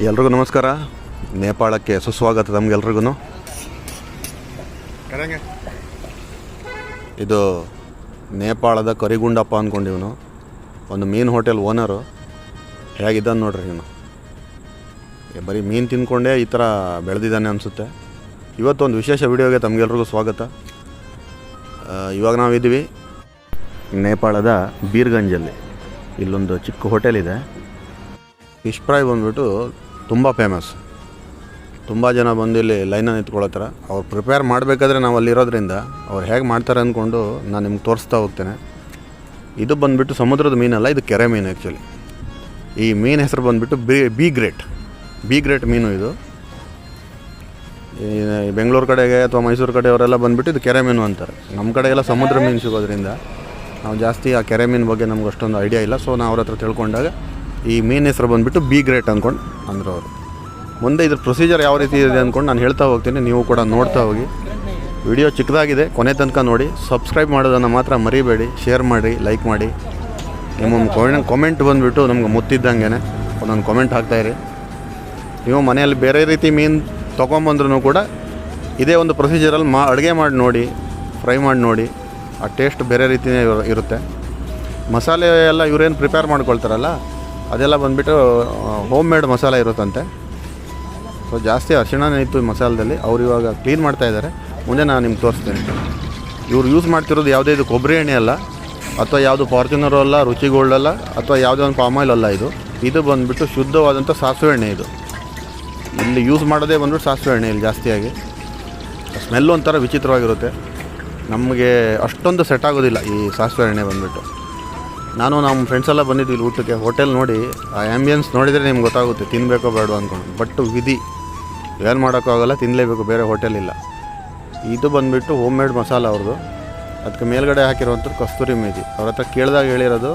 ಎಲ್ರಿಗೂ ನಮಸ್ಕಾರ. ನೇಪಾಳಕ್ಕೆ ಸುಸ್ವಾಗತ ತಮಗೆಲ್ರಿಗೂ. ಇದು ನೇಪಾಳದ ಕರಿಗುಂಡಪ್ಪ ಅಂದ್ಕೊಂಡಿವ್ನು. ಒಂದು ಮೀನು ಹೋಟೆಲ್ ಓನರು. ಹೇಗಿದ್ದಾನೆ ನೋಡ್ರಿ ಇವನು. ಬರೀ ಮೀನು ತಿಂದ್ಕೊಂಡೇ ಈ ಥರ ಬೆಳೆದಿದ್ದಾನೆ ಅನಿಸುತ್ತೆ. ಇವತ್ತೊಂದು ವಿಶೇಷ ವಿಡಿಯೋಗೆ ತಮಗೆಲ್ರಿಗೂ ಸ್ವಾಗತ. ಇವಾಗ ನಾವಿದ್ದೀವಿ ನೇಪಾಳದ ಬೀರ್ಗಂಜಲ್ಲಿ. ಇಲ್ಲೊಂದು ಚಿಕ್ಕ ಹೋಟೆಲ್ ಇದೆ. ಫಿಶ್ ಫ್ರೈ ಬಂದುಬಿಟ್ಟು ತುಂಬ ಫೇಮಸ್. ತುಂಬ ಜನ ಬಂದು ಇಲ್ಲಿ ಲೈನಲ್ಲಿ ನಿಂತ್ಕೊಳ್ಳೋತರ. ಅವ್ರು ಪ್ರಿಪೇರ್ ಮಾಡಬೇಕಾದ್ರೆ ನಾವು ಅಲ್ಲಿರೋದ್ರಿಂದ ಅವ್ರು ಹೇಗೆ ಮಾಡ್ತಾರೆ ಅಂದ್ಕೊಂಡು ನಾನು ನಿಮ್ಗೆ ತೋರಿಸ್ತಾ ಹೋಗ್ತೇನೆ. ಇದು ಬಂದುಬಿಟ್ಟು ಸಮುದ್ರದ ಮೀನಲ್ಲ, ಇದು ಕೆರೆ ಮೀನು. ಆ್ಯಕ್ಚುಲಿ ಈ ಮೀನು ಹೆಸರು ಬಂದುಬಿಟ್ಟು ಬಿ ಗ್ರೇಟ್ ಮೀನು. ಇದು ಈ ಬೆಂಗಳೂರು ಕಡೆಗೆ ಅಥವಾ ಮೈಸೂರು ಕಡೆ ಅವರೆಲ್ಲ ಬಂದುಬಿಟ್ಟು ಇದು ಕೆರೆ ಮೀನು ಅಂತಾರೆ. ನಮ್ಮ ಕಡೆಗೆಲ್ಲ ಸಮುದ್ರ ಮೀನು ಸಿಗೋದ್ರಿಂದ ನಾವು ಜಾಸ್ತಿ ಆ ಕೆರೆ ಮೀನು ಬಗ್ಗೆ ನಮ್ಗೆ ಅಷ್ಟೊಂದು ಐಡಿಯಾ ಇಲ್ಲ. ಸೊ ನಾವು ಅವ್ರ ಹತ್ರ ತಿಳ್ಕೊಂಡಾಗ ಈ ಮೀನು ಹೆಸರು ಬಂದುಬಿಟ್ಟು ಬಿ ಗ್ರೇಟ್ ಅಂದ್ಕೊಂಡು ಅಂದರು ಅವರು. ಮುಂದೆ ಇದ್ರ ಪ್ರೊಸೀಜರ್ ಯಾವ ರೀತಿ ಇದೆ ಅಂದ್ಕೊಂಡು ನಾನು ಹೇಳ್ತಾ ಹೋಗ್ತೀನಿ. ನೀವು ಕೂಡ ನೋಡ್ತಾ ಹೋಗಿ. ವಿಡಿಯೋ ಚಿಕ್ಕದಾಗಿದೆ, ಕೊನೆ ತನಕ ನೋಡಿ. ಸಬ್ಸ್ಕ್ರೈಬ್ ಮಾಡೋದನ್ನು ಮಾತ್ರ ಮರಿಬೇಡಿ. ಶೇರ್ ಮಾಡಿ, ಲೈಕ್ ಮಾಡಿ. ನಿಮ್ಮೊಂದು ಕಾಮೆಂಟ್ ಬಂದುಬಿಟ್ಟು ನಮ್ಗೆ ಮುತ್ತಿದ್ದಂಗೆ ಒಂದೊಂದು ಕಾಮೆಂಟ್ ಹಾಕ್ತಾಯಿರಿ. ನೀವು ಮನೆಯಲ್ಲಿ ಬೇರೆ ರೀತಿ ಮೀನು ತೊಗೊಂಬಂದ್ರೂ ಕೂಡ ಇದೇ ಒಂದು ಪ್ರೊಸೀಜರಲ್ಲಿ ಅಡುಗೆ ಮಾಡಿ ನೋಡಿ, ಫ್ರೈ ಮಾಡಿ ನೋಡಿ. ಆ ಟೇಸ್ಟ್ ಬೇರೆ ರೀತಿಯೇ ಇರುತ್ತೆ. ಮಸಾಲೆ ಎಲ್ಲ ಇವರೇನು ಪ್ರಿಪೇರ್ ಮಾಡ್ಕೊಳ್ತಾರಲ್ಲ, ಅದೆಲ್ಲ ಬಂದುಬಿಟ್ಟು ಹೋಮ್ ಮೇಡ್ ಮಸಾಲೆ ಇರುತ್ತಂತೆ. ಸೊ ಜಾಸ್ತಿ ಅರಿಶಿಣನೇ ಇತ್ತು ಈ ಮಸಾಲದಲ್ಲಿ. ಅವ್ರು ಇವಾಗ ಕ್ಲೀನ್ ಮಾಡ್ತಾಯಿದ್ದಾರೆ. ಮುಂದೆ ನಾನು ನಿಮ್ಗೆ ತೋರಿಸ್ತೀನಿ. ಇವ್ರು ಯೂಸ್ ಮಾಡ್ತಿರೋದು ಯಾವುದೇ ಇದು ಕೊಬ್ಬರಿ ಎಣ್ಣೆ ಅಲ್ಲ, ಅಥವಾ ಯಾವುದು ಫಾರ್ಚುನರು ಅಲ್ಲ, ರುಚಿಗೋಲ್ಡ್ ಅಲ್ಲ, ಅಥವಾ ಯಾವುದೇ ಒಂದು ಪಾಮ್ ಆಯಿಲ್ ಅಲ್ಲ. ಇದು ಬಂದುಬಿಟ್ಟು ಶುದ್ಧವಾದಂಥ ಸಾಸಿವೆ ಎಣ್ಣೆ. ಇದು ಇಲ್ಲಿ ಯೂಸ್ ಮಾಡೋದೇ ಬಂದುಬಿಟ್ಟು ಸಾಸಿವೆ ಎಣ್ಣೆ ಇಲ್ಲಿ ಜಾಸ್ತಿಯಾಗಿ. ಸ್ಮೆಲ್ಲು ಒಂಥರ ವಿಚಿತ್ರವಾಗಿರುತ್ತೆ. ನಮಗೆ ಅಷ್ಟೊಂದು ಸೆಟ್ ಆಗೋದಿಲ್ಲ ಈ ಸಾಸಿವೆ ಎಣ್ಣೆ ಬಂದುಬಿಟ್ಟು. ನಾನು ನಮ್ಮ ಫ್ರೆಂಡ್ಸ್ ಎಲ್ಲ ಬಂದಿದ್ವಿ ಇಲ್ಲಿ ಊಟಕ್ಕೆ. ಹೋಟೆಲ್ ನೋಡಿ, ಆ ಆ್ಯಂಬಿಯನ್ಸ್ ನೋಡಿದರೆ ನಿಮ್ಗೆ ಗೊತ್ತಾಗುತ್ತೆ ತಿನ್ನಬೇಕೋ ಬೇಡ ಅಂದ್ಕೊಂಡು. ಬಟ್ ವಿಧಿ ಏನು ಮಾಡೋಕ್ಕಾಗಲ್ಲ, ತಿನ್ನಲೇಬೇಕು, ಬೇರೆ ಹೋಟೆಲ್ ಇಲ್ಲ. ಇದು ಬಂದುಬಿಟ್ಟು ಹೋಮ್ ಮೇಡ್ ಮಸಾಲ ಅವ್ರದ್ದು. ಅದಕ್ಕೆ ಮೇಲ್ಗಡೆ ಹಾಕಿರುವಂಥದ್ದು ಕಸ್ತೂರಿ ಮೇಥಿ. ಅವ್ರ ಹತ್ರ ಕೇಳಿದಾಗ ಹೇಳಿರೋದು,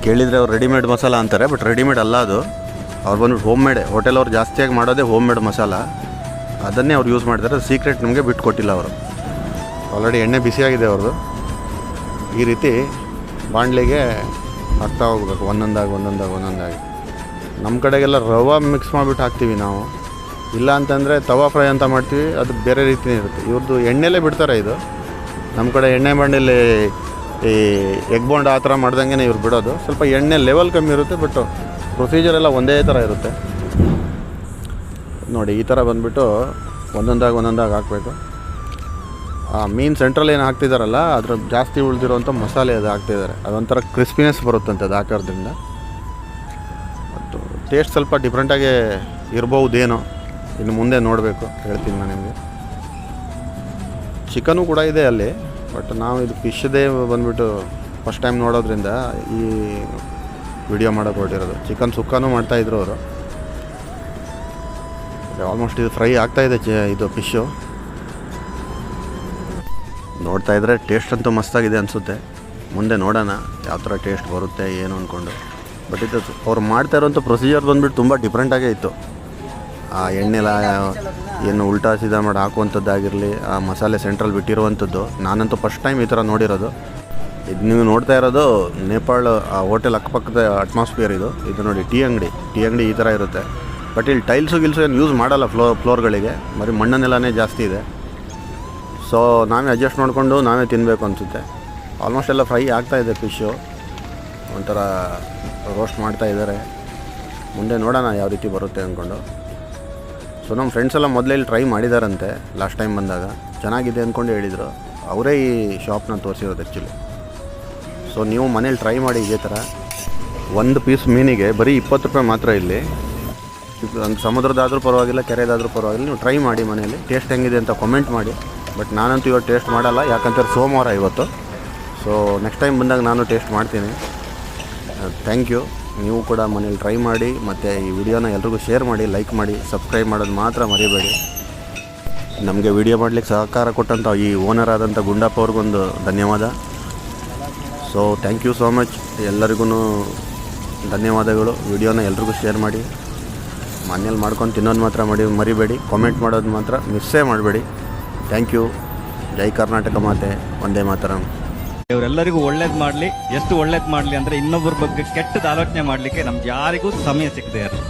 ಕೇಳಿದರೆ ಅವ್ರು ರೆಡಿಮೇಡ್ ಮಸಾಲ ಅಂತಾರೆ, ಬಟ್ ರೆಡಿಮೇಡ್ ಅಲ್ಲ ಅದು. ಅವ್ರು ಬಂದುಬಿಟ್ಟು ಹೋಮ್ ಮೇಡೆ. ಹೋಟೆಲ್ ಅವ್ರು ಜಾಸ್ತಿಯಾಗಿ ಮಾಡೋದೇ ಹೋಮ್ ಮೇಡ್ ಮಸಾಲ. ಅದನ್ನೇ ಅವ್ರು ಯೂಸ್ ಮಾಡ್ತಾರೆ. ಸೀಕ್ರೆಟ್ ನಮಗೆ ಬಿಟ್ಟು ಕೊಟ್ಟಿಲ್ಲ ಅವರು. ಆಲ್ರೆಡಿ ಎಣ್ಣೆ ಬಿಸಿಯಾಗಿದೆ ಅವ್ರದ್ದು. ಈ ರೀತಿ ಬಾಣಲೆಗೆ ಹಾಕ್ತಾ ಹೋಗ್ಬೇಕು, ಒಂದೊಂದಾಗಿ. ನಮ್ಮ ಕಡೆಗೆಲ್ಲ ರವೆ ಮಿಕ್ಸ್ ಮಾಡಿಬಿಟ್ಟು ಹಾಕ್ತೀವಿ ನಾವು. ಇಲ್ಲ ಅಂತಂದರೆ ತವಾ ಫ್ರೈ ಅಂತ ಮಾಡ್ತೀವಿ, ಅದು ಬೇರೆ ರೀತಿಯೇ ಇರುತ್ತೆ. ಇವ್ರದ್ದು ಎಣ್ಣೆಲೇ ಬಿಡ್ತಾರೆ. ಇದು ನಮ್ಮ ಕಡೆ ಎಣ್ಣೆ ಬಾಣಲೆಯಲ್ಲಿ ಈ ಎಗ್ ಬೋಂಡ ಆ ಥರ ಮಾಡ್ದಂಗೆ ಇವ್ರು ಬಿಡೋದು. ಸ್ವಲ್ಪ ಎಣ್ಣೆ ಲೆವೆಲ್ ಕಮ್ಮಿ ಇರುತ್ತೆ, ಬಟ್ ಪ್ರೊಸೀಜರ್ ಎಲ್ಲ ಒಂದೇ ಥರ ಇರುತ್ತೆ. ನೋಡಿ, ಈ ಥರ ಬಂದುಬಿಟ್ಟು ಒಂದೊಂದಾಗಿ ಹಾಕಬೇಕು. ಆ ಮೀನು ಸೆಂಟ್ರಲ್ಲಿ ಏನು ಹಾಕ್ತಿದ್ದಾರಲ್ಲ, ಅದ್ರ ಜಾಸ್ತಿ ಉಳಿದಿರೋಂಥ ಮಸಾಲೆ ಅದು ಹಾಕ್ತಿದ್ದಾರೆ. ಅದೊಂಥರ ಕ್ರಿಸ್ಪಿನೆಸ್ ಬರುತ್ತಂತೆ ಅದು ಹಾಕೋದ್ರಿಂದ. ಮತ್ತು ಟೇಸ್ಟ್ ಸ್ವಲ್ಪ ಡಿಫ್ರೆಂಟಾಗೇ ಇರ್ಬೋದೇನೋ, ಇನ್ನು ಮುಂದೆ ನೋಡಬೇಕು, ಹೇಳ್ತೀನಿ ನಾನು ನಿಮಗೆ. ಚಿಕನು ಕೂಡ ಇದೆ ಅಲ್ಲಿ, ಬಟ್ ನಾವು ಇದು ಫಿಶ್ದೇ ಬಂದುಬಿಟ್ಟು ಫಸ್ಟ್ ಟೈಮ್ ನೋಡೋದ್ರಿಂದ ಈ ವಿಡಿಯೋ ಮಾಡೋಕ್ಕೆ ಹೊರಟಿರೋದು. ಚಿಕನ್ ಸುಕ್ಕನೂ ಮಾಡ್ತಾಯಿದ್ರು ಅವರು. ಆಲ್ಮೋಸ್ಟ್ ಇದು ಫ್ರೈ ಆಗ್ತಾಯಿದೆ ಇದು ಫಿಶ್ಶು. ನೋಡ್ತಾ ಇದ್ದರೆ ಟೇಸ್ಟ್ ಅಂತೂ ಮಸ್ತಾಗಿದೆ ಅನಿಸುತ್ತೆ. ಮುಂದೆ ನೋಡೋಣ ಯಾವ ಥರ ಟೇಸ್ಟ್ ಬರುತ್ತೆ ಏನು ಅಂದ್ಕೊಂಡು. ಬಟ್ ಇದು ಅವ್ರು ಮಾಡ್ತಾ ಇರೋಂಥ ಪ್ರೊಸೀಜರ್ ಬಂದುಬಿಟ್ಟು ತುಂಬ ಡಿಫ್ರೆಂಟಾಗೇ ಇತ್ತು. ಆ ಎಣ್ಣೆಲ್ಲ ಏನು ಉಲ್ಟಾ ಸೀದಾ ಮಾಡಿ ಹಾಕುವಂಥದ್ದಾಗಿರಲಿ, ಆ ಮಸಾಲೆ ಸೆಂಟ್ರಲ್ಲಿ ಬಿಟ್ಟಿರುವಂಥದ್ದು, ನಾನಂತೂ ಫಸ್ಟ್ ಟೈಮ್ ಈ ಥರ ನೋಡಿರೋದು. ಇದು ನೀವು ನೋಡ್ತಾ ಇರೋದು ನೇಪಾಳ ಆ ಹೋಟೆಲ್ ಅಕ್ಕಪಕ್ಕದ ಅಟ್ಮಾಸ್ಫಿಯರ್. ಇದು ನೋಡಿ, ಟೀ ಅಂಗಡಿ ಈ ಥರ ಇರುತ್ತೆ. ಬಟ್ ಇಲ್ಲಿ ಟೈಲ್ಸು ಏನು ಯೂಸ್ ಮಾಡಲ್ಲ ಫ್ಲೋರ್ಗಳಿಗೆ. ಬರೀ ಮಣ್ಣನ್ನೆಲ್ಲನೇ ಜಾಸ್ತಿ ಇದೆ. ಸೊ ನಾವೇ ಅಡ್ಜಸ್ಟ್ ಮಾಡಿಕೊಂಡು ನಾವೇ ತಿನ್ನಬೇಕು ಅನಿಸುತ್ತೆ. ಆಲ್ಮೋಸ್ಟ್ ಎಲ್ಲ ಫ್ರೈ ಆಗ್ತಾಯಿದೆ ಫಿಶ್ಶು. ಒಂಥರ ರೋಸ್ಟ್ ಮಾಡ್ತಾಯಿದ್ದಾರೆ. ಮುಂದೆ ನೋಡೋಣ ಯಾವ ರೀತಿ ಬರುತ್ತೆ ಅಂದ್ಕೊಂಡು. ಸೊ ನಮ್ಮ ಫ್ರೆಂಡ್ಸ್ ಎಲ್ಲ ಮೊದಲೇ ಇಲ್ಲಿ ಟ್ರೈ ಮಾಡಿದಾರಂತೆ ಲಾಸ್ಟ್ ಟೈಮ್ ಬಂದಾಗ. ಚೆನ್ನಾಗಿದೆ ಅಂದ್ಕೊಂಡು ಹೇಳಿದರು. ಅವರೇ ಈ ಶಾಪ್ನ ತೋರಿಸಿರೋದು ಆ್ಯಕ್ಚುಲಿ. ಸೊ ನೀವು ಮನೇಲಿ ಟ್ರೈ ಮಾಡಿ ಇದೇ ಥರ. ಒಂದು ಪೀಸ್ ಮೀನಿಗೆ ಬರೀ 20 ರೂಪಾಯಿ ಮಾತ್ರ ಇಲ್ಲಿ. ಒಂದು ಸಮುದ್ರದಾದರೂ ಪರವಾಗಿಲ್ಲ, ಕೆರೆದಾದರೂ ಪರವಾಗಿಲ್ಲ, ನೀವು ಟ್ರೈ ಮಾಡಿ ಮನೆಯಲ್ಲಿ. ಟೇಸ್ಟ್ ಹೆಂಗಿದೆ ಅಂತ ಕಾಮೆಂಟ್ ಮಾಡಿ. ಬಟ್ ನಾನಂತೂ ಇವತ್ತು ಟೇಸ್ಟ್ ಮಾಡಲ್ಲ, ಯಾಕಂತಾರೆ ಸೋಮವಾರ ಇವತ್ತು. ಸೊ ನೆಕ್ಸ್ಟ್ ಟೈಮ್ ಬಂದಾಗ ನಾನು ಟೇಸ್ಟ್ ಮಾಡ್ತೀನಿ. Thank you. ನೀವು ಕೂಡ ಮನೇಲಿ ಟ್ರೈ ಮಾಡಿ. ಮತ್ತು ಈ ವಿಡಿಯೋನ ಎಲ್ರಿಗೂ ಶೇರ್ ಮಾಡಿ, ಲೈಕ್ ಮಾಡಿ, ಸಬ್ಸ್ಕ್ರೈಬ್ ಮಾಡೋದು ಮಾತ್ರ ಮರಿಬೇಡಿ. ನಮಗೆ ವಿಡಿಯೋ ಮಾಡಲಿಕ್ಕೆ ಸಹಕಾರ ಕೊಟ್ಟಂಥ ಈ ಓನರ್ ಆದಂಥ ಗುಂಡಪ್ಪ ಅವ್ರಿಗೊಂದು ಧನ್ಯವಾದ. So thank you so much. ಎಲ್ಲರಿಗೂ ಧನ್ಯವಾದಗಳು. ವಿಡಿಯೋನ ಎಲ್ರಿಗೂ ಶೇರ್ ಮಾಡಿ. ಮನೇಲಿ ಮಾಡ್ಕೊಂಡು ತಿನ್ನೋದು ಮಾತ್ರ ಮರಿಬೇಡಿ. ಕಾಮೆಂಟ್ ಮಾಡೋದು ಮಾತ್ರ ಮಿಸ್ಸೇ ಮಾಡಬೇಡಿ. Thank you. ಜೈ ಕರ್ನಾಟಕ ಮಾತೆ, ವಂದೇ ಮಾತರಂ. ಇವರೆಲ್ಲರಿಗೂ ಒಳ್ಳೇದು ಮಾಡಲಿ. ಎಷ್ಟು ಒಳ್ಳೇದು ಮಾಡಲಿ ಅಂದರೆ ಇನ್ನೊಬ್ಬರ ಬಗ್ಗೆ ಕೆಟ್ಟದ ಆಲೋಚನೆ ಮಾಡಲಿಕ್ಕೆ ನಮ್ಗೆ ಯಾರಿಗೂ ಸಮಯ ಸಿಗದೆ ಇರಲಿ.